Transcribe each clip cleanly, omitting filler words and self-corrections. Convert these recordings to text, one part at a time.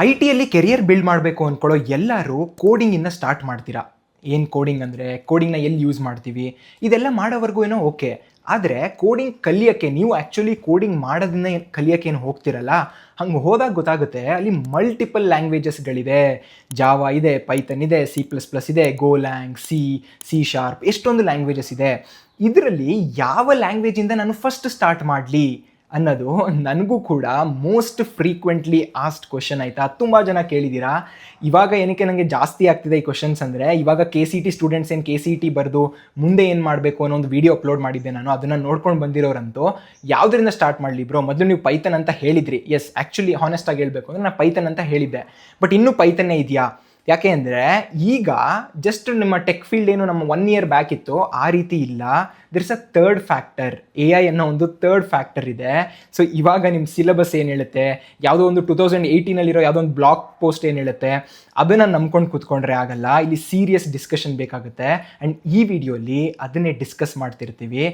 I ಟಿಯಲ್ಲಿ career build ಮಾಡಬೇಕು ಅಂದ್ಕೊಳ್ಳೋ ಎಲ್ಲರೂ ಕೋಡಿಂಗಿಂದ start ಮಾಡ್ತೀರಾ. ಏನು ಕೋಡಿಂಗ್ ಅಂದರೆ ಕೋಡಿಂಗ್ನ ಎಲ್ಲಿ ಯೂಸ್ ಮಾಡ್ತೀವಿ ಇದೆಲ್ಲ ಮಾಡೋವರೆಗೂ ಏನೋ ಓಕೆ. ಆದರೆ ಕೋಡಿಂಗ್ ಕಲಿಯೋಕ್ಕೆ ನೀವು ಆ್ಯಕ್ಚುಲಿ ಕೋಡಿಂಗ್ ಮಾಡೋದನ್ನೇ ಕಲಿಯೋಕ್ಕೆ ಏನು ಹೋಗ್ತಿರಲ್ಲ, ಹಂಗೆ ಹೋದಾಗ ಗೊತ್ತಾಗುತ್ತೆ ಅಲ್ಲಿ ಮಲ್ಟಿಪಲ್ ಲ್ಯಾಂಗ್ವೇಜಸ್ಗಳಿದೆ. ಜಾವಾ ಇದೆ, ಪೈಥನ್ ಇದೆ, C++ ಇದೆ, ಗೋಲ್ಯಾಂಗ್, ಸಿ ಶಾರ್ಪ್, ಎಷ್ಟೊಂದು ಲ್ಯಾಂಗ್ವೇಜಸ್ ಇದೆ. ಇದರಲ್ಲಿ ಯಾವ ಲ್ಯಾಂಗ್ವೇಜಿಂದ ನಾನು ಫಸ್ಟ್ ಸ್ಟಾರ್ಟ್ ಮಾಡಲಿ ಅನ್ನೋದು ನನಗೂ ಕೂಡ ಮೋಸ್ಟ್ ಫ್ರೀಕ್ವೆಂಟ್ಲಿ ಆಸ್ಡ್ ಕ್ವಶನ್ ಆಯಿತಾ. ತುಂಬ ಜನ ಕೇಳಿದ್ದೀರಾ. ಇವಾಗ ಏನಕ್ಕೆ ನನಗೆ ಜಾಸ್ತಿ ಆಗ್ತಿದೆ ಈ ಕ್ವಶನ್ಸ್ ಅಂದರೆ, ಇವಾಗ KCT ಸ್ಟೂಡೆಂಟ್ಸ್ ಏನು KCT ಬರೆದು ಮುಂದೆ ಏನು ಮಾಡಬೇಕು ಅನ್ನೋ ಒಂದು ವೀಡಿಯೋ ಅಪ್ಲೋಡ್ ಮಾಡಿದ್ದೆ ನಾನು. ಅದನ್ನು ನೋಡ್ಕೊಂಡು ಬಂದಿರೋರಂತೂ ಯಾವುದರಿಂದ ಸ್ಟಾರ್ಟ್ ಮಾಡಲಿ ಬ್ರೋ, ಮೊದಲು ನೀವು ಪೈಥನ್ ಅಂತ ಹೇಳಿದ್ರಿ. ಎಸ್, ಆ್ಯಕ್ಚುಲಿ ಹಾನೆಸ್ಟಾಗಿ ಹೇಳಬೇಕು ಅಂದರೆ ನಾನು ಪೈಥನ್ ಅಂತ ಹೇಳಿದ್ದೆ, ಬಟ್ ಇನ್ನೂ ಪೈಥನ್ನೇ ಇದೆಯಾ? ಯಾಕೆ ಅಂದರೆ ಈಗ ಜಸ್ಟ್ ನಿಮ್ಮ ಟೆಕ್ ಫೀಲ್ಡ್ ಏನು ನಮ್ಮ 1 year ಬ್ಯಾಕ್ ಇತ್ತು ಆ ರೀತಿ ಇಲ್ಲ. There is a third factor, AI ಅನ್ನೋ ಒಂದು ಥರ್ಡ್ ಫ್ಯಾಕ್ಟರ್ ಇದೆ. ಸೊ ಇವಾಗ ನಿಮ್ಮ ಸಿಲೆಬಸ್ ಏನು ಹೇಳುತ್ತೆ, ಯಾವುದೋ ಒಂದು 2018 ಯಾವುದೋ ಒಂದು ಬ್ಲಾಗ್ ಪೋಸ್ಟ್ ಏನು ಹೇಳುತ್ತೆ ಅದನ್ನು ನಂಬ್ಕೊಂಡು ಕೂತ್ಕೊಂಡ್ರೆ ಆಗಲ್ಲ. ಇಲ್ಲಿ ಸೀರಿಯಸ್ ಡಿಸ್ಕಷನ್ ಬೇಕಾಗುತ್ತೆ. ಆ್ಯಂಡ್ ಈ ವಿಡಿಯೋಲಿ ಅದನ್ನೇ ಡಿಸ್ಕಸ್ ಮಾಡ್ತಿರ್ತೀವಿ.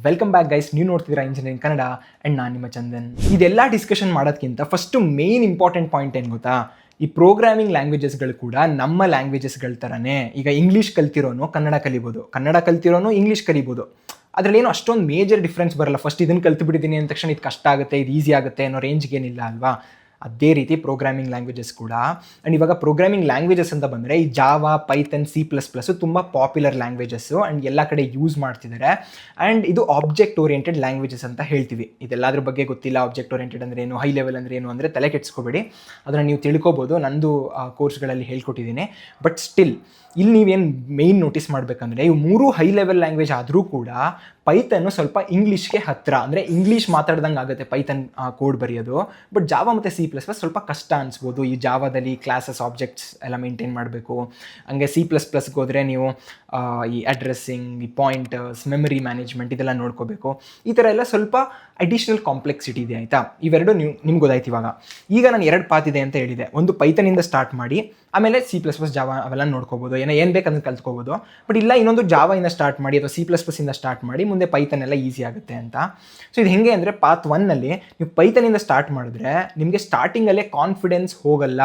ವೆಲ್ಕಮ್ ಬ್ಯಾಕ್ ಗೈಸ್, ನೀವು ನೋಡ್ತಿದ್ದೀರಾ ಇಂಜಿನಿಯರಿಂಗ್ ಕನ್ನಡ ಆ್ಯಂಡ್ ನಾನು ನಿಮ್ಮ ಚಂದನ್. ಇದೆಲ್ಲ ಡಿಸ್ಕಷನ್ ಮಾಡೋದಕ್ಕಿಂತ ಫಸ್ಟು ಮೇನ್ ಇಂಪಾರ್ಟೆಂಟ್ ಪಾಯಿಂಟ್ ಏನು ಗೊತ್ತಾ, ಈ ಪ್ರೋಗ್ರಾಮಿಂಗ್ ಲ್ಯಾಂಗ್ವೇಜಸ್ಗಳು ಕೂಡ ನಮ್ಮ ಲ್ಯಾಂಗ್ವೇಜಸ್ಗಳ ಥರನೇ. ಈಗ ಇಂಗ್ಲೀಷ್ ಕಲ್ತಿರೋನು ಕನ್ನಡ ಕಲಿಬೋದು, ಕನ್ನಡ ಕಲ್ತಿರೋನು ಇಂಗ್ಲೀಷ್ ಕಲಿಬೋದು. ಅದರಲ್ಲೇನು ಅಷ್ಟೊಂದು ಮೇಜರ್ ಡಿಫ್ರೆನ್ಸ್ ಬರಲ್ಲ. ಫಸ್ಟ್ ಇದನ್ನು ಕಲ್ತು ಅಂದ ತಕ್ಷಣ ಇದು ಕಷ್ಟ ಆಗುತ್ತೆ, ಇದು ಈಸಿ ಆಗುತ್ತೆ ಅನ್ನೋ ರೇಂಜ್ಗೆ ಏನಿಲ್ಲ ಅಲ್ವಾ. ಅದೇ ರೀತಿ ಪ್ರೋಗ್ರಾಮಿಂಗ್ ಲ್ಯಾಂಗ್ವೇಜಸ್ ಕೂಡ. ಆ್ಯಂಡ್ ಇವಾಗ ಪ್ರೋಗ್ರಾಮಿಂಗ್ ಲ್ಯಾಂಗ್ವೇಜಸ್ ಅಂತ ಬಂದರೆ ಈ ಜಾವಾ, ಪೈಥನ್, C++ ತುಂಬ ಪಾಪ್ಯುಲರ್ ಲ್ಯಾಂಗ್ವೇಜಸ್ಸು ಆ್ಯಂಡ್ ಎಲ್ಲ ಕಡೆ ಯೂಸ್ ಮಾಡ್ತಿದ್ದಾರೆ. ಆ್ಯಂಡ್ ಇದು ಆಬ್ಜೆಕ್ಟ್ ಓರಿಯೆಂಟೆಡ್ ಲ್ಯಾಂಗ್ವೇಜಸ್ ಅಂತ ಹೇಳ್ತೀವಿ. ಇದೆಲ್ಲದ್ರ ಬಗ್ಗೆ ಗೊತ್ತಿಲ್ಲ, ಆಬ್ಜೆಕ್ಟ್ ಓರಿಯೆಂಟೆಡ್ ಅಂದರೆ ಏನು, ಹೈ ಲೆವೆಲ್ ಅಂದರೆ ಏನು ಅಂದರೆ ತಲೆ ಕೆಡಿಸ್ಕೋಬೇಡಿ, ಅದನ್ನು ನೀವು ತಿಳ್ಕೊಬೋದು. ನಂದು ಕೋರ್ಸ್ಗಳಲ್ಲಿ ಹೇಳ್ಕೊಟ್ಟಿದ್ದೀನಿ. ಬಟ್ ಸ್ಟಿಲ್ ಇಲ್ಲಿ ನೀವೇನು ಮೇಯ್ನ್ ನೋಟಿಸ್ ಮಾಡಬೇಕಂದ್ರೆ, ಇವು 3 ಹೈ ಲೆವೆಲ್ ಲ್ಯಾಂಗ್ವೇಜ್ ಆದರೂ ಕೂಡ ಪೈಥನ್ನು ಸ್ವಲ್ಪ ಇಂಗ್ಲೀಷ್ಗೆ ಹತ್ತಿರ, ಅಂದರೆ ಇಂಗ್ಲೀಷ್ ಮಾತಾಡ್ದಂಗೆ ಆಗುತ್ತೆ ಪೈಥನ್ ಕೋಡ್ ಬರೆಯೋದು. ಬಟ್ ಜಾವಾ ಮತ್ತು C++ ಸ್ವಲ್ಪ ಕಷ್ಟ ಅನಿಸ್ಬೋದು. ಈ ಜಾವಾದಲ್ಲಿ ಕ್ಲಾಸಸ್, ಆಬ್ಜೆಕ್ಟ್ಸ್ ಎಲ್ಲ ಮೇಂಟೈನ್ ಮಾಡಬೇಕು. ಹಂಗೆ C++ಗೆ ಹೋದರೆ ನೀವು ಈ ಅಡ್ರೆಸ್ಸಿಂಗ್, ಈ ಪಾಯಿಂಟರ್ಸ್, ಮೆಮರಿ ಮ್ಯಾನೇಜ್ಮೆಂಟ್ ಇದೆಲ್ಲ ನೋಡ್ಕೋಬೇಕು. ಈ ಥರ ಎಲ್ಲ ಸ್ವಲ್ಪ ಅಡಿಷ್ನಲ್ ಕಾಂಪ್ಲೆಕ್ಸಿಟಿ ಇದೆ ಆಯಿತಾ. ಇವೆರಡು ನಿಮ್ಗೆ ಗೊತ್ತಾಯ್ತು. ಈಗ ನಾನು 2 ಪಾತ್ ಇದೆ ಅಂತ ಹೇಳಿದೆ. ಒಂದು ಪೈಥನಿಂದ ಸ್ಟಾರ್ಟ್ ಮಾಡಿ ಆಮೇಲೆ C++, ಜಾವಾ ಅವೆಲ್ಲ ನೋಡ್ಕೋಬೋದು, ಏನು ಬೇಕಂದ್ರೆ ಕಲ್ತ್ಕೋಬೋದು. ಬಟ್ ಇಲ್ಲ, ಇನ್ನೊಂದು ಜಾವಾಯಿಂದ ಸ್ಟಾರ್ಟ್ ಮಾಡಿ ಅಥವಾ C++ ಇಂದ ಸ್ಟಾರ್ಟ್ ಮಾಡಿ ಮುಂದೆ ಪೈಥನ್ ಎಲ್ಲ ಈಸಿ ಆಗುತ್ತೆ ಅಂತ. ಸೊ ಇದು ಹೆಂಗೆ ಅಂದರೆ, ಪಾತ್ 1ನಲ್ಲಿ ನೀವು ಪೈಥನಿಂದ ಸ್ಟಾರ್ಟ್ ಮಾಡಿದ್ರೆ ನಿಮಗೆ ಸ್ಟಾರ್ಟಿಂಗಲ್ಲೇ ಕಾನ್ಫಿಡೆನ್ಸ್ ಹೋಗಲ್ಲ.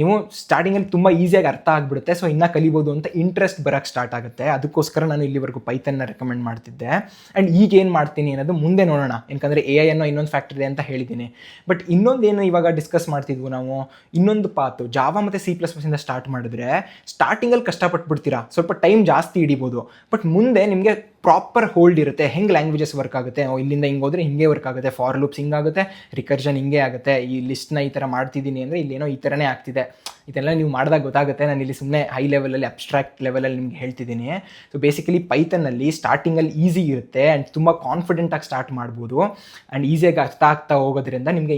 ನೀವು ಸ್ಟಾರ್ಟಿಂಗಲ್ಲಿ ತುಂಬ ಈಸಿಯಾಗಿ ಅರ್ಥ ಆಗಿಬಿಡುತ್ತೆ. ಸೊ ಇನ್ನೂ ಕಲಿಬೋದು ಅಂತ ಇಂಟ್ರೆಸ್ಟ್ ಬರೋಕ್ಕೆ ಸ್ಟಾರ್ಟ್ ಆಗುತ್ತೆ. ಅದಕ್ಕೋಸ್ಕರ ನಾನು ಇಲ್ಲಿವರೆಗೂ ಪೈಥನ್ನ ರೆಕಮೆಂಡ್ ಮಾಡ್ತಿದ್ದೆ. ಆ್ಯಂಡ್ ಈಗ ಏನು ಮಾಡ್ತೀನಿ ಅನ್ನೋದು ಮುಂದೆ ನೋಡೋಣ, ಯಾಕಂದರೆ AI ಅನ್ನೋ ಇನ್ನೊಂದು ಫ್ಯಾಕ್ಟರ್ ಇದೆ ಅಂತ ಹೇಳಿದ್ದೀನಿ. ಬಟ್ ಇನ್ನೊಂದೇನು ಇವಾಗ ಡಿಸ್ಕಸ್ ಮಾಡ್ತಿದ್ವು ನಾವು, ಇನ್ನೊಂದು ಪಾತು ಜಾವಾ ಮತ್ತು C++ ಇಂದ ಸ್ಟಾರ್ಟ್ ಮಾಡಿದ್ರೆ ಸ್ಟಾರ್ಟಿಂಗಲ್ಲಿ ಕಷ್ಟಪಟ್ಬಿಡ್ತೀರಾ, ಸ್ವಲ್ಪ ಟೈಮ್ ಜಾಸ್ತಿ ಹಿಡಿಬೋದು. ಬಟ್ ಮುಂದೆ ನಿಮಗೆ ಪ್ರಾಪರ್ ಹೋಲ್ಡ್ ಇರುತ್ತೆ, ಹೆಂಗೆ ಲ್ಯಾಂಗ್ವೇಜಸ್ ವರ್ಕ್ ಆಗುತ್ತೆ, ಇಲ್ಲಿಂದ ಹಿಂಗೆ ಹೋದರೆ ಹಿಂಗೆ ವರ್ಕ್ ಆಗುತ್ತೆ, ಫಾರ್ ಲೂಪ್ಸ್ ಹಿಂಗಾಗುತ್ತೆ, ರಿಕರ್ಷನ್ ಹಿಂಗೆ ಆಗುತ್ತೆ, ಈ ಲಿಸ್ಟ್ನ ಈ ಥರ ಮಾಡ್ತಿದ್ದೀನಿ ಅಂದರೆ ಇಲ್ಲೇನೋ ಈ ಥರನೇ ಆಗ್ತಿದೆ. ಇದೆಲ್ಲ ನೀವು ಮಾಡಿದಾಗ ಗೊತ್ತಾಗುತ್ತೆ. ನಾನು ಇಲ್ಲಿ ಸುಮ್ಮನೆ ಹೈ ಲೆವೆಲಲ್ಲಿ, ಅಬ್ಸ್ಟ್ರಾಕ್ಟ್ ಲೆವೆಲಲ್ಲಿ ನಿಮ್ಗೆ ಹೇಳ್ತಿದ್ದೀನಿ. ಸೊ ಬೇಸಿಕಲಿ ಪೈಥನ್ನಲ್ಲಿ ಸ್ಟಾರ್ಟಿಂಗಲ್ಲಿ ಈಸಿ ಇರುತ್ತೆ ಆ್ಯಂಡ್ ತುಂಬ ಕಾನ್ಫಿಡೆಂಟಾಗಿ ಸ್ಟಾರ್ಟ್ ಮಾಡ್ಬೋದು. ಆ್ಯಂಡ್ ಈಸಿಯಾಗಿ ಅರ್ಥ ಆಗ್ತಾ ಹೋಗೋದ್ರಿಂದ ನಿಮಗೆ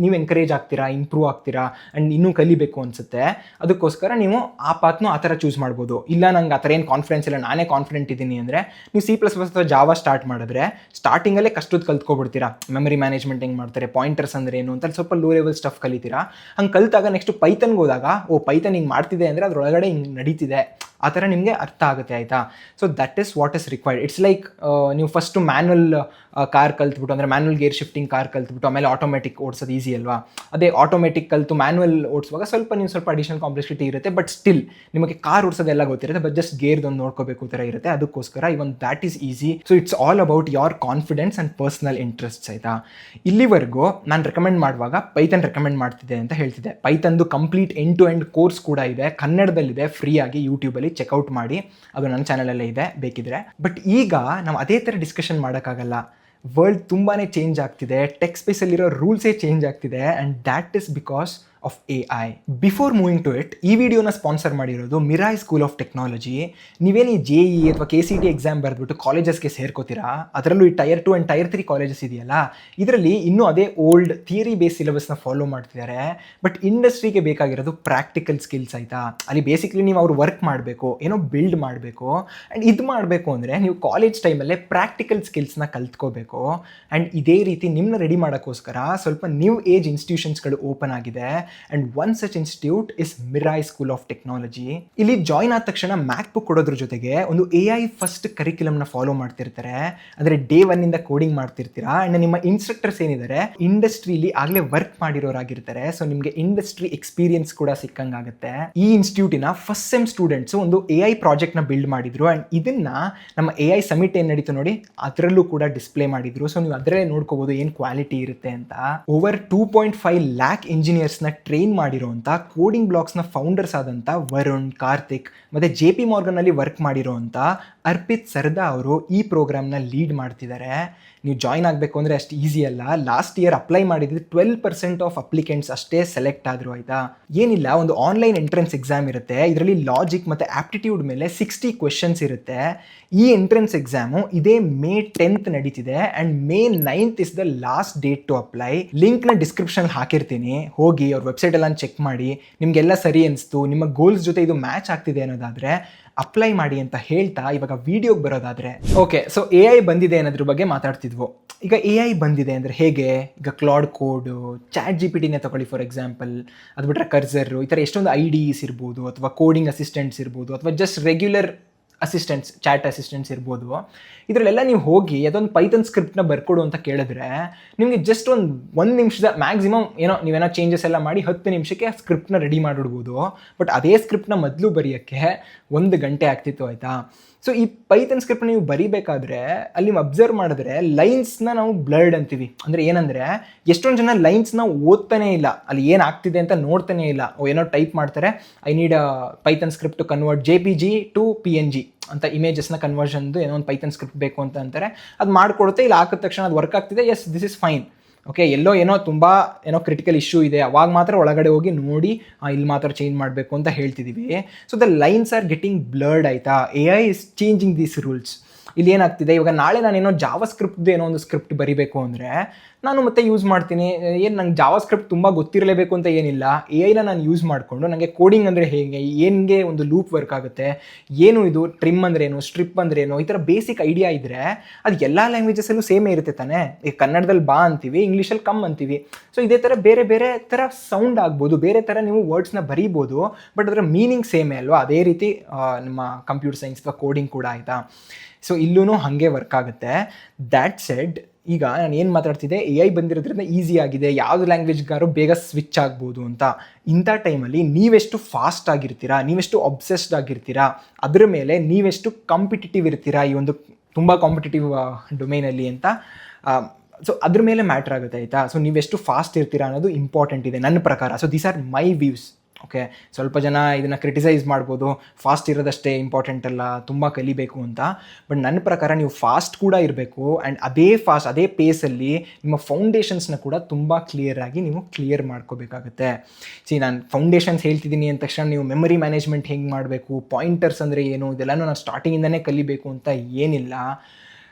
ನೀವು ಎನ್ಕರೇಜ್ ಆಗ್ತೀರಾ, ಇಂಪ್ರೂವ್ ಆಗ್ತೀರಾ ಆ್ಯಂಡ್ ಇನ್ನೂ ಕಲಿಬೇಕು ಅನಿಸುತ್ತೆ. ಅದಕ್ಕೋಸ್ಕರ ನೀವು ಆ ಪಾತ್ನೂ ಆ ಥರ ಚೂಸ್ ಮಾಡ್ಬೋದು. ಇಲ್ಲ ನಂಗೆ ಆ ಥರ ಏನು ಕಾನ್ಫಿಡೆನ್ಸ್ ಇಲ್ಲ, ನಾನೇ ಕಾನ್ಫಿಡೆಂಟ್ ಇದ್ದೀನಿ ಅಂದರೆ ನೀವು C++ ಅಥವಾ ಜಾವಾ ಸ್ಟಾರ್ಟ್ ಮಾಡಿದ್ರೆ ಸ್ಟಾರ್ಟಿಂಗಲ್ಲೇ ಕಷ್ಟದ ಕಲ್ತ್ಕೊಬಿಡ್ತೀರಾ. ಮೆಮರಿ ಮ್ಯಾನೇಜ್ಮೆಂಟ್ ಹೆಂಗೆ ಮಾಡ್ತಾರೆ, ಪಾಯಿಂಟರ್ಸ್ ಅಂದರೆ ಏನು ಅಂತ ಸ್ವಲ್ಪ ಲೋ ಲೆವೆಲ್ ಸ್ಟಫ್ ಕಲಿತೀರಾ. ಹಂಗೆ ಕಲಿತಾಗ ನೆಕ್ಸ್ಟ್ ಪೈಥನ್ಗೆ ಹೋದಾಗ ಪೈಥನ್ ಹಿಂಗೆ ಮಾಡ್ತಿದೆ ಅಂದರೆ ಅದರೊಳಗಡೆ ಹಿಂಗೆ ನಡೀತಿದೆ, ಆ ಥರ ನಿಮಗೆ ಅರ್ಥ ಆಗುತ್ತೆ ಆಯಿತಾ. So that is what is required. It's like ನೀವು ಫಸ್ಟು ಮ್ಯಾನ್ಯಲ್ ಕಾರ್ ಕಲ್ತ್ಬಿಟ್ಟು, ಅಂದರೆ ಮ್ಯಾನ್ಯಲ್ ಗೇರ್ ಶಿಫ್ಟಿಂಗ್ ಕಾರ್ ಕಲ್ತ್ಬಿಟ್ಟು ಆಮೇಲೆ ಆಟೋಮೆಟಿಕ್ ಓಡಿಸೋದು ಈಸಿ ಅಲ್ವಾ. ಅದೇ ಆಟೋಮೆಟಿಕ್ ಕಲ್ತು ಮ್ಯಾನ್ಯಲ್ ಓಡಿಸುವಾಗ ಸ್ವಲ್ಪ ಅಡಿಷನಲ್ ಕಾಂಪ್ಲೆಕ್ಸಿಟಿ ಇರುತ್ತೆ. ಬಟ್ ಸ್ಟಿಲ್ ನಿಮಗೆ ಕಾರ್ ಓಡಿಸೋದೆಲ್ಲ ಗೊತ್ತಿರುತ್ತೆ, ಬಟ್ ಜಸ್ಟ್ ಗೇರ್ದೊಂದು ನೋಡ್ಕೋಬೇಕು ಥರ ಇರುತ್ತೆ. ಅದಕ್ಕೋಸ್ಕರ even that is easy. So it's all about your confidence and personal interests ಆಯಿತಾ. ಇಲ್ಲಿವರೆಗೂ ನಾನು ರೆಕಮೆಂಡ್ ಮಾಡುವಾಗ ಪೈಥನ್ ರೆಕಮೆಂಡ್ ಮಾಡ್ತಿದ್ದೆ ಅಂತ ಹೇಳ್ತಿದ್ದೆ. ಪೈಥನ್ದು complete end to end course ಕೂಡ ಇದೆ, ಕನ್ನಡದಲ್ಲಿದೆ, ಫ್ರೀಯಾಗಿ ಯೂಟ್ಯೂಬಲ್ಲಿ ಚೆಕ್ಔಟ್ ಮಾಡಿ. ಅದು ನನ್ನ ಚಾನಲಲ್ಲೇ ಇದೆ ಬೇಕಿದ್ರೆ. ಬಟ್ ಈಗ ನಾವು ಅದೇ ಥರ ಡಿಸ್ಕಷನ್ ಮಾಡೋಕ್ಕಾಗಲ್ಲ. ವರ್ಲ್ಡ್ ತುಂಬಾ ಚೇಂಜ್ ಆಗ್ತಿದೆ, ಟೆಕ್ ಸ್ಪೇಸಲ್ಲಿರೋ ರೂಲ್ಸೇ ಚೇಂಜ್ ಆಗ್ತಿದೆ and that is because of AI. Before moving to it, ಈ ವಿಡಿಯೋನ ಸ್ಪಾನ್ಸರ್ ಮಾಡಿರೋದು ಮಿರಾಯ್ ಸ್ಕೂಲ್ ಆಫ್ ಟೆಕ್ನಾಲಜಿ. ನೀವೇನು ಈ JEE ಅಥವಾ KCT ಎಕ್ಸಾಮ್ ಬರೆದ್ಬಿಟ್ಟು ಕಾಲೇಜಸ್ಗೆ ಸೇರ್ಕೋತೀರಾ, ಅದರಲ್ಲೂ ಈ Tier 2 ಆ್ಯಂಡ್ Tier 3 ಕಾಲೇಜಸ್ ಇದೆಯಲ್ಲ, ಇದರಲ್ಲಿ ಇನ್ನೂ ಅದೇ ಓಲ್ಡ್ ಥಿಯರಿ ಬೇಸ್ ಸಿಲೆಬಸ್ನ ಫಾಲೋ ಮಾಡ್ತಿದ್ದಾರೆ. ಬಟ್ ಇಂಡಸ್ಟ್ರಿಗೆ ಬೇಕಾಗಿರೋದು ಪ್ರಾಕ್ಟಿಕಲ್ ಸ್ಕಿಲ್ಸ್ ಆಯಿತಾ. ಅಲ್ಲಿ ಬೇಸಿಕಲಿ ನೀವು ಅವ್ರು ವರ್ಕ್ ಮಾಡಬೇಕು, ಏನೋ ಬಿಲ್ಡ್ ಮಾಡಬೇಕು. ಆ್ಯಂಡ್ ಇದು ಮಾಡಬೇಕು ಅಂದರೆ ನೀವು ಕಾಲೇಜ್ ಟೈಮಲ್ಲೇ ಪ್ರಾಕ್ಟಿಕಲ್ ಸ್ಕಿಲ್ಸ್ನ ಕಲ್ತ್ಕೋಬೇಕು. ಆ್ಯಂಡ್ ಇದೇ ರೀತಿ ನಿಮ್ಮನ್ನ ರೆಡಿ ಮಾಡೋಕ್ಕೋಸ್ಕರ ಸ್ವಲ್ಪ ನ್ಯೂ ಏಜ್ ಇನ್ಸ್ಟಿಟ್ಯೂಷನ್ಸ್ಗಳು ಓಪನ್ ಆಗಿದೆ. And one such institute is Mirai school of technology. ಇಲ್ಲಿ ಜಾಯ್ನ್ ಆದ ತಕ್ಷಣ ಮ್ಯಾಕ್ ಬುಕ್ ಕೊಡೋದ್ರ ಜೊತೆಗೆ ಒಂದು AI ಫಸ್ಟ್ ಕರಿಕ್ಯುಲಮ್ನ ಫಾಲೋ ಮಾಡ್ತಿರ್ತಾರೆ. ಅಂದರೆ ಡೇ 1 ಕೋಡಿಂಗ್ ಮಾಡ್ತಿರ್ತೀರಾ. ಆ್ಯಂಡ್ ನಿಮ್ಮ ಇನ್ಸ್ಟ್ರಕ್ಟರ್ಸ್ ಏನಿದ್ದಾರೆ ಇಂಡಸ್ಟ್ರಿಲಿ ಆಗಲೇ ವರ್ಕ್ ಮಾಡಿರೋರಾಗಿರ್ತಾರೆ. ಸೊ ನಿಮಗೆ ಇಂಡಸ್ಟ್ರಿ ಎಕ್ಸ್ಪೀರಿಯನ್ಸ್ ಕೂಡ ಸಿಕ್ಕಂಗಾಗುತ್ತೆ. ಈ ಇನ್ಸ್ಟಿಟ್ಯೂಟಿನ ಫಸ್ಟ್ ಸೆಮ್ ಸ್ಟೂಡೆಂಟ್ಸು ಒಂದು AI ಪ್ರಾಜೆಕ್ಟ್ನ ಬಿಲ್ಡ್ ಮಾಡಿದ್ರು. ಆ್ಯಂಡ್ ಇದನ್ನ ನಮ್ಮ AI ಸಮಿಟ್ ಏನು ನಡೀತು ನೋಡಿ ಅದರಲ್ಲೂ ಕೂಡ ಡಿಸ್ಪ್ಲೇ ಮಾಡಿದ್ರು. ಸೊ ನೀವು ಅದರಲ್ಲೇ ನೋಡ್ಕೋಬಹುದು ಏನು ಕ್ವಾಲಿಟಿ ಇರುತ್ತೆ ಅಂತ. ಓವರ್ 2.5 ಲ್ಯಾಕ್ ಇಂಜಿನಿಯರ್ಸ್ನ ಟ್ರೈನ್ ಮಾಡಿರೋಂಥ ಕೋಡಿಂಗ್ ಬ್ಲಾಕ್ಸ್ನ ಫೌಂಡರ್ಸ್ ಆದಂಥ ವರುಣ್, ಕಾರ್ತಿಕ್ ಮತ್ತು JP Morgan ಅಲ್ಲಿ ವರ್ಕ್ ಮಾಡಿರೋಂಥ ಅರ್ಪಿತ್ ಸರ್ದಾ ಅವರು ಈ ಪ್ರೋಗ್ರಾಮ್ನ ಲೀಡ್ ಮಾಡ್ತಿದ್ದಾರೆ. ನೀವು ಜಾಯ್ನ್ ಆಗಬೇಕು ಅಂದರೆ ಅಷ್ಟು ಈಸಿ ಅಲ್ಲ. ಲಾಸ್ಟ್ ಇಯರ್ ಅಪ್ಲೈ ಮಾಡಿದ್ರೆ 12% ಆಫ್ ಅಪ್ಲಿಕೆಂಟ್ಸ್ ಅಷ್ಟೇ ಸೆಲೆಕ್ಟ್ ಆದರು. ಆಯಿತಾ, ಏನಿಲ್ಲ, ಒಂದು ಆನ್ಲೈನ್ ಎಂಟ್ರೆನ್ಸ್ ಎಕ್ಸಾಮ್ ಇರುತ್ತೆ. ಇದರಲ್ಲಿ ಲಾಜಿಕ್ ಮತ್ತು ಆಪ್ಟಿಟ್ಯೂಡ್ ಮೇಲೆ 60 ಕ್ವೆಶನ್ಸ್ ಇರುತ್ತೆ. ಈ ಎಂಟ್ರೆನ್ಸ್ ಎಕ್ಸಾಮು ಇದೇ May 10th ನಡೀತಿದೆ. And May 9th is the last date to apply. ಲಿಂಕ್ನ ಡಿಸ್ಕ್ರಿಪ್ಷನಲ್ಲಿ ಹಾಕಿರ್ತೀನಿ, ಹೋಗಿ ಅವ್ರ ವೆಬ್ಸೈಟ್ ಎಲ್ಲ ಚೆಕ್ ಮಾಡಿ. ನಿಮಗೆಲ್ಲ ಸರಿ ಅನಿಸ್ತು, ನಿಮ್ಮ ಗೋಲ್ಸ್ ಜೊತೆ ಇದು ಮ್ಯಾಚ್ ಆಗ್ತಿದೆ ಅನ್ನೋದಾದರೆ ಅಪ್ಲೈ ಮಾಡಿ ಅಂತ ಹೇಳ್ತಾ ಇವಾಗ ವಿಡಿಯೋಗೆ ಬರೋದಾದರೆ, ಓಕೆ, ಸೊ AI ಬಂದಿದೆ ಅನ್ನೋದ್ರ ಬಗ್ಗೆ ಮಾತಾಡ್ತಿದ್ವು. ಈಗ AI ಬಂದಿದೆ ಅಂದರೆ ಹೇಗೆ? ಈಗ ಕ್ಲಾಡ್ ಕೋಡು, ChatGPTನೇ ತಗೊಳ್ಳಿ ಫಾರ್ ಎಕ್ಸಾಂಪಲ್, ಅದು ಬಿಟ್ಟರೆ ಕರ್ಸರು, ಈ ಥರ ಎಷ್ಟೊಂದು IDEs ಇರ್ಬೋದು, ಅಥವಾ ಕೋಡಿಂಗ್ ಅಸಿಸ್ಟೆಂಟ್ಸ್ ಇರ್ಬೋದು, ಅಥವಾ just regular assistants, chat assistants ಇರ್ಬೋದು. ಇದರಲ್ಲೆಲ್ಲ ನೀವು ಹೋಗಿ ಅದೊಂದು ಪೈಥನ್ ಸ್ಕ್ರಿಪ್ಟ್ನ ಬರ್ಕೊಡು ಅಂತ ಕೇಳಿದ್ರೆ ನಿಮಗೆ ಜಸ್ಟ್ ಒಂದು ನಿಮಿಷದ ಮ್ಯಾಕ್ಸಿಮಮ್ ನೀವೇನೋ ಚೇಂಜಸ್ ಎಲ್ಲ ಮಾಡಿ 10 ನಿಮಿಷಕ್ಕೆ ಸ್ಕ್ರಿಪ್ಟ್ನ ರೆಡಿ ಮಾಡಿಡ್ಬೋದು. ಬಟ್ ಅದೇ ಸ್ಕ್ರಿಪ್ಟ್ನ ಮೊದಲು ಬರೆಯೋಕ್ಕೆ 1 ಗಂಟೆ ಆಗ್ತಿತ್ತು. ಆಯಿತಾ, ಸೊ ಈ ಪೈಥನ್ ಸ್ಕ್ರಿಪ್ಟ್ ನೀವು ಬರೀಬೇಕಾದ್ರೆ ಅಲ್ಲಿ ನೀವು ಅಬ್ಸರ್ವ್ ಮಾಡಿದ್ರೆ ಲೈನ್ಸ್ನ ನಾವು ಬ್ಲರ್ಡ್ ಅಂತೀವಿ. ಅಂದರೆ ಏನಂದರೆ ಎಷ್ಟೊಂದು ಜನ ಲೈನ್ಸ್ನ ಓದ್ತಾನೇ ಇಲ್ಲ, ಅಲ್ಲಿ ಏನಾಗ್ತಿದೆ ಅಂತ ನೋಡ್ತಾನೇ ಇಲ್ಲ. ಏನೋ ಟೈಪ್ ಮಾಡ್ತಾರೆ, I need Python script to convert JPG to PNG ಅಂತ ಇಮೇಜಸ್ನ ಕನ್ವರ್ಷನ್ದು ಏನೋ ಒಂದು ಪೈಥನ್ ಸ್ಕ್ರಿಪ್ಟ್ ಬೇಕು ಅಂತ ಅಂತಾರೆ. ಅದು ಮಾಡಿಕೊಡುತ್ತೆ. ಇಲ್ಲಿ ಹಾಕಿದ ತಕ್ಷಣ ಅದು ವರ್ಕ್ ಆಗ್ತಿದೆ, yes this is fine. Okay, ಏನೋ ತುಂಬ ಕ್ರಿಟಿಕಲ್ ಇಶ್ಯೂ ಇದೆ, ಅವಾಗ ಮಾತ್ರ ಒಳಗಡೆ ಹೋಗಿ ನೋಡಿ ಇಲ್ಲಿ ಮಾತ್ರ ಚೇಂಜ್ ಮಾಡಬೇಕು ಅಂತ ಹೇಳ್ತಿದ್ದೀವಿ. So the lines are getting blurred. ಆಯಿತಾ, AI is changing these rules. ಇಲ್ಲಿ ಏನಾಗ್ತಿದೆ, ಇವಾಗ ನಾಳೆ ನಾನೇನೋ ಜಾವಾ ಸ್ಕ್ರಿಪ್ಟ್ದು ಏನೋ ಒಂದು ಸ್ಕ್ರಿಪ್ಟ್ ಬರೀಬೇಕು ಅಂದರೆ ನಾನು ಮತ್ತೆ ಯೂಸ್ ಮಾಡ್ತೀನಿ. ಏನು ನಂಗೆ ಜಾವಾ ಸ್ಕ್ರಿಪ್ಟ್ ತುಂಬ ಗೊತ್ತಿರಲೇಬೇಕು ಅಂತ ಏನಿಲ್ಲ, AI ನಾನು ಯೂಸ್ ಮಾಡಿಕೊಂಡು ನನಗೆ ಕೋಡಿಂಗ್ ಅಂದರೆ ಹೇಗೆ, ಏನಿಗೆ ಒಂದು ಲೂಪ್ ವರ್ಕ್ ಆಗುತ್ತೆ, ಏನು ಇದು ಟ್ರಿಮ್ ಅಂದ್ರೇನು, ಸ್ಟ್ರಿಪ್ ಅಂದ್ರೇನು, ಈ ಥರ ಬೇಸಿಕ್ ಐಡಿಯಾ ಇದ್ದರೆ ಅದು ಎಲ್ಲ ಲ್ಯಾಂಗ್ವೇಜಸಲ್ಲೂ ಸೇಮೇ ಇರುತ್ತೆ ತಾನೇ. ಈಗ ಕನ್ನಡದಲ್ಲಿ ಬಾ ಅಂತೀವಿ, ಇಂಗ್ಲೀಷಲ್ಲಿ ಕಮ್ ಅಂತೀವಿ. ಸೊ ಇದೇ ಥರ ಬೇರೆ ಬೇರೆ ಥರ ಸೌಂಡ್ ಆಗ್ಬೋದು, ಬೇರೆ ಥರ ನೀವು ವರ್ಡ್ಸ್ನ ಬರೀಬೋದು, ಬಟ್ ಅದರ ಮೀನಿಂಗ್ ಸೇಮೇ ಅಲ್ವಾ. ಅದೇ ರೀತಿ ನಮ್ಮ ಕಂಪ್ಯೂಟರ್ ಸೈನ್ಸ್ ಅಥವಾ ಕೋಡಿಂಗ್ ಕೂಡ. ಆಯಿತಾ, ಸೊ ಇಲ್ಲೂ ಹಾಗೆ ವರ್ಕ್ ಆಗುತ್ತೆ. ದ್ಯಾಟ್ ಸೆಡ್, ಈಗ ನಾನು ಏನು ಮಾತಾಡ್ತಿದ್ದೆ, AI ಬಂದಿರೋದ್ರಿಂದ ಈಸಿ ಆಗಿದೆ, ಯಾವುದು ಲ್ಯಾಂಗ್ವೇಜ್ಗಾರು ಬೇಗ ಸ್ವಿಚ್ ಆಗ್ಬೋದು ಅಂತ. ಇಂಥ ಟೈಮಲ್ಲಿ ನೀವೆಷ್ಟು ಫಾಸ್ಟ್ ಆಗಿರ್ತೀರಾ, ನೀವೆಷ್ಟು ಅಬ್ಸೆಸ್ಡ್ ಆಗಿರ್ತೀರಾ, ಅದ್ರ ಮೇಲೆ ನೀವೆಷ್ಟು ಕಾಂಪಿಟೇಟಿವ್ ಇರ್ತೀರಾ ಈ ಒಂದು ತುಂಬ ಕಾಂಪಿಟೇಟಿವ್ ಡೊಮೈನಲ್ಲಿ ಅಂತ. ಸೊ ಅದ್ರ ಮೇಲೆ ಮ್ಯಾಟ್ರ್ ಆಗುತ್ತೆ. ಆಯಿತಾ, ಸೊ ನೀವೆಷ್ಟು ಫಾಸ್ಟ್ ಇರ್ತೀರಾ ಅನ್ನೋದು ಇಂಪಾರ್ಟೆಂಟ್ ಇದೆ ನನ್ನ ಪ್ರಕಾರ. So these are my views. Okay, ಸ್ವಲ್ಪ ಜನ ಇದನ್ನು ಕ್ರಿಟಿಸೈಸ್ ಮಾಡ್ಬೋದು, ಫಾಸ್ಟ್ ಇರೋದಷ್ಟೇ ಇಂಪಾರ್ಟೆಂಟ್ ಅಲ್ಲ, ತುಂಬ ಕಲಿಬೇಕು ಅಂತ. ಬಟ್ ನನ್ನ ಪ್ರಕಾರ ನೀವು ಫಾಸ್ಟ್ ಕೂಡ ಇರಬೇಕು. ಆ್ಯಂಡ್ ಅದೇ ಪೇಸಲ್ಲಿ ನಿಮ್ಮ ಫೌಂಡೇಶನ್ಸ್ನ ಕೂಡ ತುಂಬ ಕ್ಲಿಯರಾಗಿ ನೀವು ಕ್ಲಿಯರ್ ಮಾಡ್ಕೋಬೇಕಾಗತ್ತೆ. ನಾನು ಫೌಂಡೇಶನ್ಸ್ ಹೇಳ್ತಿದ್ದೀನಿ ಅಂದ ತಕ್ಷಣ ನೀವು ಮೆಮರಿ ಮ್ಯಾನೇಜ್ಮೆಂಟ್ ಹೆಂಗೆ ಮಾಡಬೇಕು, ಪಾಯಿಂಟರ್ಸ್ ಅಂದರೆ ಏನು, ಇದೆಲ್ಲನೂ ನಾನು ಸ್ಟಾರ್ಟಿಂಗಿಂದನೇ ಕಲಿಬೇಕು ಅಂತ ಏನಿಲ್ಲ.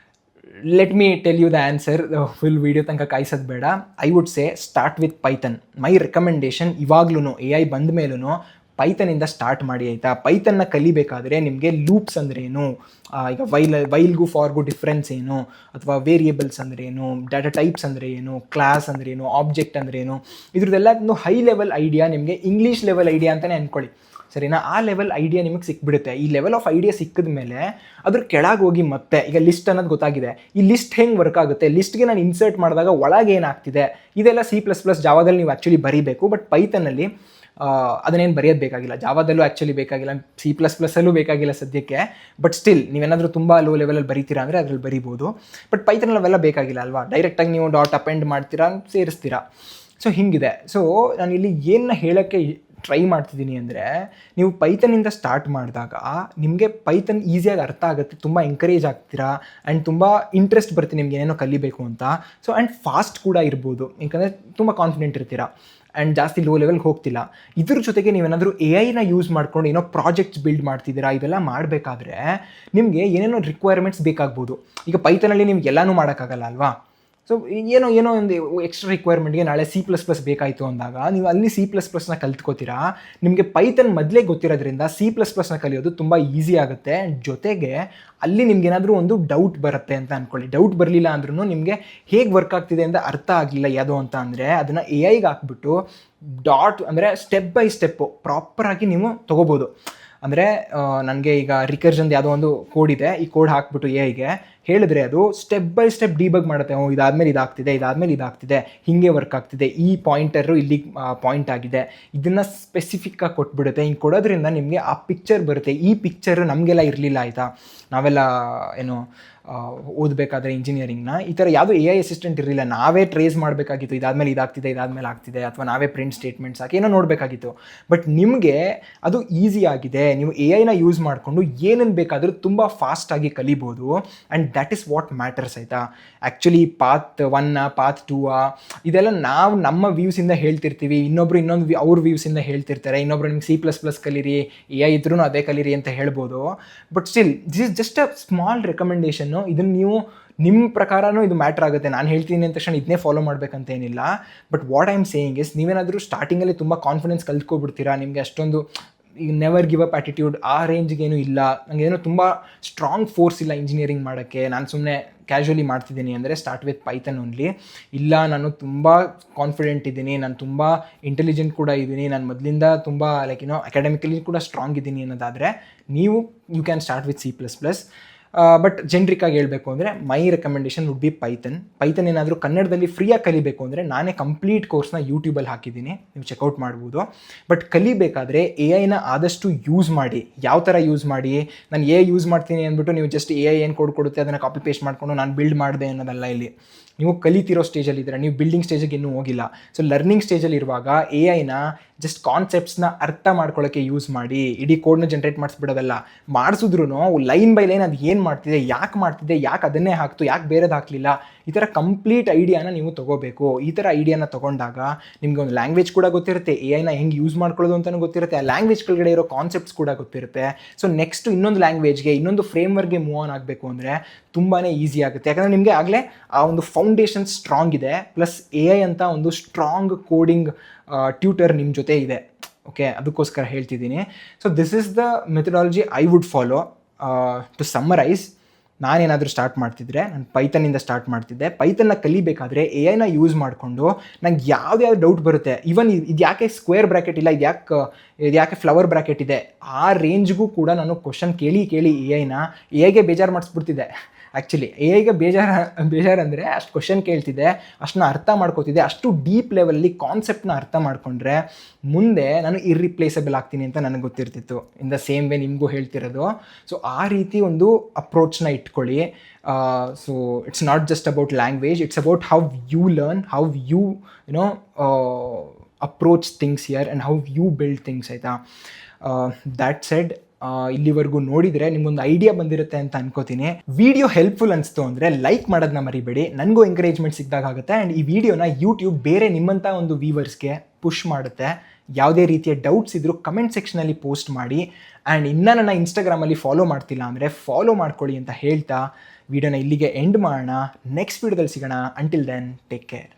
Let me tell you the answer. Full video ತನಕ ಕಾಯಿಸೋದು ಬೇಡ. I would say start with Python. My recommendation ಇವಾಗ್ಲೂ AI ಬಂದ ಮೇಲೂ ಪೈಥನಿಂದ ಸ್ಟಾರ್ಟ್ ಮಾಡಿ. ಆಯಿತಾ, ಪೈಥನ್ನ ಕಲಿಬೇಕಾದ್ರೆ ನಿಮಗೆ ಲೂಪ್ಸ್ ಅಂದ್ರೇನು, ಈಗ ವೈಲ್ಗೂ ಫಾರ್ಗೂ ಡಿಫ್ರೆನ್ಸ್ ಏನು, ಅಥವಾ ವೇರಿಯೇಬಲ್ಸ್ ಅಂದ್ರೇನು, ಡಾಟಾ ಟೈಪ್ಸ್ ಅಂದರೆ ಏನು, ಕ್ಲಾಸ್ ಅಂದ್ರೇನು, ಆಬ್ಜೆಕ್ಟ್ ಅಂದ್ರೇನು, ಇದ್ರದ್ದೆಲ್ಲ ಹೈ ಲೆವೆಲ್ ಐಡಿಯಾ ನಿಮಗೆ ಇಂಗ್ಲೀಷ್ ಲೆವೆಲ್ ಐಡಿಯಾ ಅಂತಲೇ ಅಂದ್ಕೊಳ್ಳಿ. ಸರಿನಾ, ಆ ಲೆವೆಲ್ ಐಡಿಯಾ ನಿಮಗೆ ಸಿಕ್ಬಿಡುತ್ತೆ. ಈ ಲೆವೆಲ್ ಆಫ್ ಐಡಿಯಾ ಸಿಕ್ಕಿದ ಮೇಲೆ ಅದ್ರ ಕೆಳಗೆ ಹೋಗಿ ಮತ್ತೆ ಈಗ ಲಿಸ್ಟ್ ಅನ್ನೋದು ಗೊತ್ತಾಗಿದೆ, ಈ ಲಿಸ್ಟ್ ಹೆಂಗೆ ವರ್ಕ್ ಆಗುತ್ತೆ, ಲಿಸ್ಟ್ಗೆ ನಾನು ಇನ್ಸರ್ಟ್ ಮಾಡಿದಾಗ ಒಳಗೆ ಏನಾಗ್ತಿದೆ, ಇದೆಲ್ಲ C++ ಜಾವಾದಲ್ಲಿ ನೀವು ಆ್ಯಕ್ಚುಲಿ ಬರೀಬೇಕು. ಬಟ್ ಪೈಥನಲ್ಲಿ ಅದನ್ನೇನು ಬರೆಯೋದು ಬೇಕಾಗಿಲ್ಲ, ಜಾವಾದಲ್ಲೂ ಆ್ಯಕ್ಚುಲಿ ಬೇಕಾಗಿಲ್ಲ, C++ಅಲ್ಲೂ ಬೇಕಾಗಿಲ್ಲ ಸದ್ಯಕ್ಕೆ. ಬಟ್ ಸ್ಟಿಲ್ ನೀವೇನಾದರೂ ತುಂಬ ಲೋ ಲೆವೆಲಲ್ಲಿ ಬರೀತೀರಾ ಅಂದರೆ ಅದ್ರಲ್ಲಿ ಬರೀಬೋದು. ಬಟ್ ಪೈಥನಲ್ಲಿ ಅವೆಲ್ಲ ಬೇಕಾಗಿಲ್ಲ ಅಲ್ವಾ, ಡೈರೆಕ್ಟಾಗಿ ನೀವು ಡಾಟ್ ಅಪೆಂಡ್ ಮಾಡ್ತೀರಾ, ಸೇರಿಸ್ತೀರಾ. ಸೊ ಹಿಂಗಿದೆ. ಸೊ ನಾನು ಇಲ್ಲಿ ಏನು ಹೇಳೋಕ್ಕೆ ಟ್ರೈ ಮಾಡ್ತಿದ್ದೀನಿ ಅಂದರೆ, ನೀವು ಪೈಥನಿಂದ ಸ್ಟಾರ್ಟ್ ಮಾಡಿದಾಗ ನಿಮಗೆ ಪೈಥನ್ ಈಸಿಯಾಗಿ ಅರ್ಥ ಆಗುತ್ತೆ, ತುಂಬ ಎಂಕರೇಜ್ ಆಗ್ತೀರಾ, ಆ್ಯಂಡ್ ತುಂಬ ಇಂಟ್ರೆಸ್ಟ್ ಬರುತ್ತೆ ನಿಮ್ಗೆ ಏನೇನೋ ಕಲಿಬೇಕು ಅಂತ. ಸೊ ಆ್ಯಂಡ್ ಫಾಸ್ಟ್ ಕೂಡ ಇರ್ಬೋದು, ಯಾಕಂದರೆ ತುಂಬ ಕಾನ್ಫಿಡೆಂಟ್ ಇರ್ತೀರಾ ಆ್ಯಂಡ್ ಜಾಸ್ತಿ ಲೋ ಲೆವೆಲ್ಗೆ ಹೋಗ್ತಿಲ್ಲ. ಇದ್ರ ಜೊತೆಗೆ ನೀವೇನಾದರೂ AI ಯೂಸ್ ಮಾಡ್ಕೊಂಡು ಏನೋ ಪ್ರಾಜೆಕ್ಟ್ಸ್ ಬಿಲ್ಡ್ ಮಾಡ್ತಿದ್ದೀರಾ, ಇವೆಲ್ಲ ಮಾಡಬೇಕಾದ್ರೆ ನಿಮಗೆ ಏನೇನೋ ರಿಕ್ವೈರ್ಮೆಂಟ್ಸ್ ಬೇಕಾಗ್ಬೋದು. ಈಗ ಪೈಥನಲ್ಲಿ ನಿಮ್ಗೆ ಎಲ್ಲನೂ ಮಾಡೋಕ್ಕಾಗಲ್ಲ ಅಲ್ವಾ. ಸೊ ಏನೋ ಒಂದು ಎಕ್ಸ್ಟ್ರಾ ರಿಕ್ವೈರ್ಮೆಂಟ್ಗೆ ನಾಳೆ C++ ಬೇಕಾಯಿತು ಅಂದಾಗ ನೀವು ಅಲ್ಲಿ C++ನ ಕಲ್ತ್ಕೋತೀರಾ. ನಿಮಗೆ ಪೈಥನ್ ಮೊದಲೇ ಗೊತ್ತಿರೋದ್ರಿಂದ C++ನ ಕಲಿಯೋದು ತುಂಬ ಈಸಿ ಆಗುತ್ತೆ. ಜೊತೆಗೆ ಅಲ್ಲಿ ನಿಮ್ಗೇನಾದರೂ ಒಂದು ಡೌಟ್ ಬರುತ್ತೆ ಅಂತ ಅಂದ್ಕೊಳ್ಳಿ. ಡೌಟ್ ಬರಲಿಲ್ಲ ಅಂದ್ರೂ ನಿಮಗೆ ಹೇಗೆ ವರ್ಕ್ ಆಗ್ತಿದೆ ಅಂತ ಅರ್ಥ ಆಗಲಿಲ್ಲ ಯಾವುದೋ ಅಂತ ಅಂದರೆ ಅದನ್ನು AI ಹಾಕ್ಬಿಟ್ಟು ಅಂದರೆ ಸ್ಟೆಪ್ ಬೈ ಸ್ಟೆಪ್ಪು ಪ್ರಾಪರಾಗಿ ನೀವು ತೊಗೋಬೋದು. ಅಂದರೆ ನನಗೆ ಈಗ ರಿಕರ್ಜನ್ದು ಯಾವುದೋ ಒಂದು ಕೋಡ್ ಇದೆ, ಈ ಕೋಡ್ ಹಾಕ್ಬಿಟ್ಟು AIಗೆ ಹೇಳಿದ್ರೆ ಅದು ಸ್ಟೆಪ್ ಬೈ ಸ್ಟೆಪ್ ಡಿಬಗ್ ಮಾಡುತ್ತೆ. ಇದಾದಮೇಲೆ ಇದಾಗ್ತಿದೆ, ಇದಾದಮೇಲೆ ಇದಾಗ್ತಿದೆ, ಹೀಗೆ ವರ್ಕ್ ಆಗ್ತಿದೆ, ಈ ಪಾಯಿಂಟರು ಇಲ್ಲಿಗೆ ಪಾಯಿಂಟ್ ಆಗಿದೆ, ಇದನ್ನು ಸ್ಪೆಸಿಫಿಕ್ಕಾಗಿ ಕೊಟ್ಬಿಡುತ್ತೆ. ಹಿಂಗೆ ಕೊಡೋದ್ರಿಂದ ನಿಮಗೆ ಆ ಪಿಕ್ಚರ್ ಬರುತ್ತೆ. ಈ ಪಿಕ್ಚರ್ ನಮಗೆಲ್ಲ ಇರಲಿಲ್ಲ ಆಯಿತಾ, ನಾವೆಲ್ಲ ಏನು ಓದಬೇಕಾದ್ರೆ ಇಂಜಿನಿಯರಿಂಗ್ನ ಈ ಥರ ಯಾವುದೋ AI ಅಸಿಸ್ಟೆಂಟ್ ಇರಲಿಲ್ಲ. ನಾವೇ ಟ್ರೇಸ್ ಮಾಡಬೇಕಾಗಿತ್ತು, ಇದಾದಮೇಲೆ ಇದಾಗ್ತಿದೆ, ಇದಾದಮೇಲೆ ಆಗ್ತಿದೆ, ಅಥವಾ ನಾವೇ ಪ್ರಿಂಟ್ ಸ್ಟೇಟ್ಮೆಂಟ್ಸ್ ಹಾಕಿ ಏನೋ ನೋಡಬೇಕಾಗಿತ್ತು. ಬಟ್ ನಿಮಗೆ ಅದು ಈಸಿ ಆಗಿದೆ. ನೀವು AIನ ಯೂಸ್ ಮಾಡಿಕೊಂಡು ಏನನ್ನು ಬೇಕಾದರೂ ತುಂಬ ಫಾಸ್ಟಾಗಿ ಕಲಿಬೋದು. And that is what matters ಆಯಿತಾ. ಆ್ಯಕ್ಚುಲಿ ಪಾತ್ 1 ಪಾತ್ 2 ಇದೆಲ್ಲ ನಾವು ನಮ್ಮ ವ್ಯೂಸಿಂದ ಹೇಳ್ತಿರ್ತೀವಿ, ಇನ್ನೊಂದು ಅವ್ರ ವ್ಯೂಸಿಂದ ಹೇಳ್ತಿರ್ತಾರೆ. ಇನ್ನೊಬ್ರು ನಿಮ್ಗೆ C++ ಕಲೀರಿ, AI ಇದ್ರೂ ಅದೇ ಕಲೀರಿ ಅಂತ ಹೇಳ್ಬೋದು. But still this is just a small recommendation. ಇದನ್ನು ನೀವು ನಿಮ್ಮ ಪ್ರಕಾರನೂ ಇದು ಮ್ಯಾಟ್ರ್ ಆಗುತ್ತೆ. ನಾನು ಹೇಳ್ತೀನಿ ಅಂದ ತಕ್ಷಣ ಇದನ್ನೇ ಫಾಲೋ ಮಾಡಬೇಕಂತ ಏನಿಲ್ಲ. But what I am saying is, ನೀವೇನಾದರೂ ಸ್ಟಾರ್ಟಿಂಗಲ್ಲಿ ತುಂಬ ಕಾನ್ಫಿಡೆನ್ಸ್ ಕಲ್ತ್ಕೊಬಿಡ್ತೀರಾ, ನಿಮಗೆ ಅಷ್ಟೊಂದು ಈಗ ನೆವರ್ ಗಿವ್ ಅಪ್ ಆ್ಯಟಿಟ್ಯೂಡ್ ಆ ರೇಂಜ್ಗೇನು ಇಲ್ಲ, ನನಗೇನೋ ತುಂಬ ಸ್ಟ್ರಾಂಗ್ ಫೋರ್ಸ್ ಇಲ್ಲ ಇಂಜಿನಿಯರಿಂಗ್ ಮಾಡೋಕ್ಕೆ, ನಾನು ಸುಮ್ಮನೆ ಕ್ಯಾಶುವಲಿ ಮಾಡ್ತಿದ್ದೀನಿ ಅಂದರೆ ಸ್ಟಾರ್ಟ್ ವಿತ್ ಪೈಥನ್ ಓನ್ಲಿ. ಇಲ್ಲ ನಾನು ತುಂಬ ಕಾನ್ಫಿಡೆಂಟ್ ಇದ್ದೀನಿ, ನಾನು ತುಂಬ ಇಂಟೆಲಿಜೆಂಟ್ ಕೂಡ ಇದ್ದೀನಿ, ನಾನು ಮೊದಲಿಂದ ತುಂಬ ಅಕಾಡೆಮಿಕಲಿ ಕೂಡ ಸ್ಟ್ರಾಂಗ್ ಇದ್ದೀನಿ ಅನ್ನೋದಾದರೆ ನೀವು you can start with C++. But ಜೆನ್ರಿಕಾಗಿ ಹೇಳಬೇಕು ಅಂದರೆ my recommendation would be Python ಏನಾದರೂ ಕನ್ನಡದಲ್ಲಿ ಫ್ರೀಯಾಗಿ ಕಲಿಬೇಕು ಅಂದರೆ ನಾನೇ ಕಂಪ್ಲೀಟ್ ಕೋರ್ಸ್ನ ಯೂಟ್ಯೂಬಲ್ಲಿ ಹಾಕಿದ್ದೀನಿ, ನೀವು ಚೆಕ್ಔಟ್ ಮಾಡ್ಬೋದು. ಬಟ್ ಕಲಿಬೇಕಾದ್ರೆ AIನ ಆದಷ್ಟು ಯೂಸ್ ಮಾಡಿ. ಯಾವ ಥರ ಯೂಸ್ ಮಾಡಿ, ನಾನು AI ಯೂಸ್ ಮಾಡ್ತೀನಿ ಅಂದ್ಬಿಟ್ಟು ನೀವು ಜಸ್ಟ್ AI ಏನು ಕೊಡುತ್ತೆ ಅದನ್ನು ಕಾಪಿ ಪೇಸ್ಟ್ ಮಾಡಿಕೊಂಡು ನಾನು ಬಿಲ್ಡ್ ಮಾಡಿದೆ ಅನ್ನೋದಲ್ಲ. ಇಲ್ಲಿ ನೀವು ಕಲಿತಿರೋ ಸ್ಟೇಜಲ್ಲಿದ್ದೀರ, ನೀವು ಬಿಲ್ಡಿಂಗ್ ಸ್ಟೇಜಿಗೆ ಇನ್ನೂ ಹೋಗಿಲ್ಲ. ಸೊ ಲರ್ನಿಂಗ್ ಸ್ಟೇಜಲ್ಲಿ ಇರುವಾಗ AIನ ಜಸ್ಟ್ ಕಾನ್ಸೆಪ್ಟ್ಸ್ನ ಅರ್ಥ ಮಾಡ್ಕೊಳ್ಳೋಕ್ಕೆ ಯೂಸ್ ಮಾಡಿ. ಇಡೀ ಕೋಡ್ನ ಜನ್ರೇಟ್ ಮಾಡಿಸ್ಬಿಡೋದಲ್ಲ, ಮಾಡಿಸಿದ್ರು ಲೈನ್ ಬೈ ಲೈನ್ ಅದು ಏನು ಮಾಡ್ತಿದೆ, ಯಾಕೆ ಅದನ್ನೇ ಹಾಕ್ತು, ಯಾಕೆ ಬೇರೆದು ಹಾಕಲಿಲ್ಲ, ಈ ಥರ ಕಂಪ್ಲೀಟ್ ಐಡಿಯಾನ ನೀವು ತೊಗೋಬೇಕು. ಈ ಥರ ಐಡಿಯಾನ ತೊಗೊಂಡಾಗ ನಿಮಗೆ ಒಂದು ಲ್ಯಾಂಗ್ವೇಜ್ ಕೂಡ ಗೊತ್ತಿರುತ್ತೆ, AIನ ಹೆಂಗೆ ಯೂಸ್ ಮಾಡ್ಕೊಳ್ಳೋದು ಅಂತಲೂ ಗೊತ್ತಿರುತ್ತೆ, ಆ ಲ್ಯಾಂಗ್ವೇಜ್ ಕೆಳಗಡೆ ಇರೋ ಕಾನ್ಸೆಪ್ಟ್ಸ್ ಕೂಡ ಗೊತ್ತಿರುತ್ತೆ. ಸೊ ನೆಕ್ಸ್ಟ್ ಇನ್ನೊಂದು ಲ್ಯಾಂಗ್ವೇಜ್ಗೆ, ಇನ್ನೊಂದು ಫ್ರೇಮ್ವರ್ಕ್ಗೆ ಮೂವ್ ಆನ್ ಆಗಬೇಕು ಅಂದರೆ ತುಂಬಾ ಈಸಿ ಆಗುತ್ತೆ. ಯಾಕಂದರೆ ನಿಮಗೆ ಆಗಲೇ ಆ ಒಂದು ಫೌಂಡೇಶನ್ ಸ್ಟ್ರಾಂಗ್ ಇದೆ, ಪ್ಲಸ್ AI ಅಂತ ಒಂದು ಸ್ಟ್ರಾಂಗ್ ಕೋಡಿಂಗ್ ಟ್ಯೂಟರ್ ನಿಮ್ಮ ಜೊತೆ ಇದೆ. ಓಕೆ, ಅದಕ್ಕೋಸ್ಕರ ಹೇಳ್ತಿದ್ದೀನಿ. So this is the methodology I would follow. To summarise, ನಾನೇನಾದರೂ ಸ್ಟಾರ್ಟ್ ಮಾಡ್ತಿದ್ರೆ ನಾನು ಪೈಥನ್ನಿಂದ ಸ್ಟಾರ್ಟ್ ಮಾಡ್ತಿದ್ದೆ. ಪೈಥನ್ನ ಕಲಿಬೇಕಾದ್ರೆ AIನ ಯೂಸ್ ಮಾಡಿಕೊಂಡು ನಂಗೆ ಯಾವ್ದು ಡೌಟ್ ಬರುತ್ತೆ, ಈವನ್ ಇದು ಯಾಕೆ ಸ್ಕ್ವೇರ್ ಬ್ರ್ಯಾಕೆಟ್ ಇಲ್ಲ, ಇದು ಯಾಕೆ ಫ್ಲವರ್ ಬ್ರ್ಯಾಕೆಟ್ ಇದೆ, ಆ ರೇಂಜ್ಗೂ ಕೂಡ ನಾನು ಕ್ವಶನ್ ಕೇಳಿ AIಗೆ ಬೇಜಾರು ಮಾಡಿಸ್ಬಿಡ್ತಿದ್ದೆ. ಆ್ಯಕ್ಚುಲಿ AIಗೆ ಬೇಜಾರು ಅಂದರೆ ಅಷ್ಟು ಕ್ವಶನ್ ಕೇಳ್ತಿದ್ದೆ, ಅಷ್ಟನ್ನ ಅರ್ಥ ಮಾಡ್ಕೋತಿದ್ದೆ. ಅಷ್ಟು ಡೀಪ್ ಲೆವೆಲಲ್ಲಿ ಕಾನ್ಸೆಪ್ಟ್ನ ಅರ್ಥ ಮಾಡಿಕೊಂಡ್ರೆ ಮುಂದೆ ನಾನು ಇರ್ರಿಪ್ಲೇಸಬಲ್ ಆಗ್ತೀನಿ ಅಂತ ನನಗೆ ಗೊತ್ತಿರ್ತಿತ್ತು. ಇನ್ ದ ಸೇಮ್ ವೇ ನಿಮಗೂ ಹೇಳ್ತಿರೋದು. ಸೊ ಆ ರೀತಿ ಒಂದು ಅಪ್ರೋಚ್ನ ಇಟ್ಕೊಳ್ಳಿ. So it's not just about language, it's about how you learn, how you approach things here and how you build things ಆಯಿತಾ. ದ್ಯಾಟ್ ಸೆಡ್, ಇಲ್ಲಿವರೆಗೂ ನೋಡಿದರೆ ನಿಮಗೊಂದು ಐಡಿಯಾ ಬಂದಿರುತ್ತೆ ಅಂತ ಅನ್ಕೋತೀನಿ. ವಿಡಿಯೋ ಹೆಲ್ಪ್ಫುಲ್ ಅನಿಸ್ತು ಅಂದರೆ ಲೈಕ್ ಮಾಡೋದನ್ನ ಮರಿಬೇಡಿ, ನನಗೂ ಎಂಕರೇಜ್ಮೆಂಟ್ ಸಿಕ್ಕಾಗುತ್ತೆ. ಆ್ಯಂಡ್ ಈ ವಿಡಿಯೋನ ಯೂಟ್ಯೂಬ್ ಬೇರೆ ನಿಮ್ಮಂಥ ಒಂದು ವ್ಯೂವರ್ಸ್ಗೆ ಪುಷ್ ಮಾಡುತ್ತೆ. ಯಾವುದೇ ರೀತಿಯ ಡೌಟ್ಸ್ ಇದ್ದರೂ ಕಮೆಂಟ್ ಸೆಕ್ಷನಲ್ಲಿ ಪೋಸ್ಟ್ ಮಾಡಿ. ಆ್ಯಂಡ್ ಇನ್ನೂ ನನ್ನ ಇನ್ಸ್ಟಾಗ್ರಾಮಲ್ಲಿ ಫಾಲೋ ಮಾಡ್ತಿಲ್ಲ ಅಂದರೆ ಫಾಲೋ ಮಾಡ್ಕೊಳ್ಳಿ ಅಂತ ಹೇಳ್ತಾ ವಿಡಿಯೋನ ಇಲ್ಲಿಗೆ ಎಂಡ್ ಮಾಡೋಣ. ನೆಕ್ಸ್ಟ್ ವಿಡಿಯೋದಲ್ಲಿ ಸಿಗೋಣ. Until then, take care.